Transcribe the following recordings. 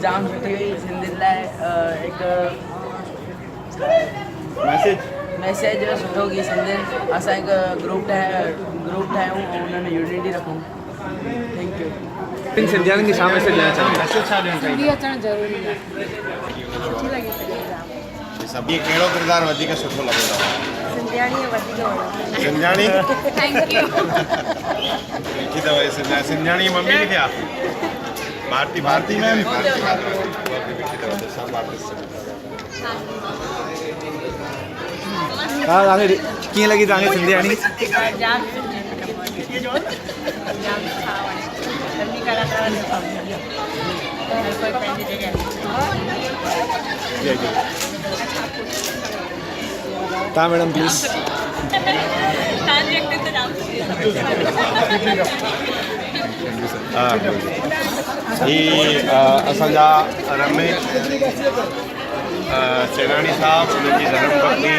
जाम सुठी हुई। सिंधियुनि लाइ हिकु मैसेज सुठो की सिंधियुनि असां हिकु ग्रुप ठाहियूं ऐं हुन में यूनिटी रखूं। Thank you. सिंधियुनि खे छा मैसेज ॾियणु चाहींदा? मैसेज छा ॾियणु सिंधी चाहींदा? अचणु ज़रूरी आहे। सुठी लॻी सॼी जाम। सभी कहिड़ो किरदारु वधीक सुठो लॻो अथव? सिंधियाणी वधीक वणो। सिंधियाणी थैंक यू। लिखी अथव सिंधियाणी मम्मी लिखी आहे? भारती मैम तव्हांखे कीअं लॻी तव्हांखे सिंधियाणी? जाम सुठी जाम सुठा वणे। सभिनी कलाकारनि जो कमु हर कोई पंहिंजी जॻह। तव्हां मैडम प्लीज़। तव्हांजी एक्टिंग त जाम सुठी ही असांजा रमेश सेनानी साहब उनकी धर्मपत्नी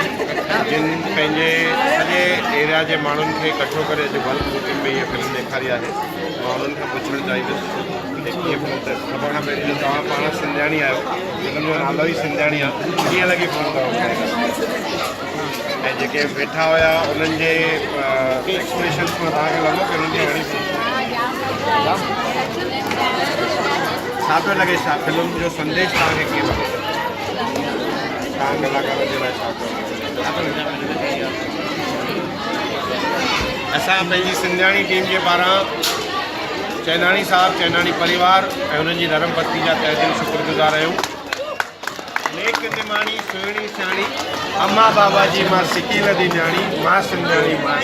जिन पंहिंजे सॼे एरिया जे माण्हुनि खे इकठो करे अॼु बल्क बुकिंग में हीअ फिल्म ॾेखारी आहे। मां उन्हनि खां पुछणु चाहींदुसि हीअ फिल्म त सभ खां पहिरीं तव्हां पाण सिंधियाणी आहियो, फिल्म जो नालो ई सिंधियाणी आहे, कीअं लॻी फिल्म तव्हां? ऐं जेके वेठा हुया उन्हनि जे एक्सप्रेशन्स मां तव्हांखे लॻो की उन्हनि खे वणी फिल्म? छा पियो लॻे? छा फिल्म जो संदेश तव्हांखे कीअं लॻो? तव्हां कलाकार जे लाइ छा पियो? असां पंहिंजी सिंधियाणी टीम जे पारां चैनानी साहब, चैनानी परिवार ऐं उन्हनि जी धर्मपत्नी जा तहे दिलि शुक्रगुज़ार आहियूं। नेक निमाणी सुहिणी सियाणी अम्मा बाबा जी मां सिकील दी न्याणी मां सिंधियाणी मां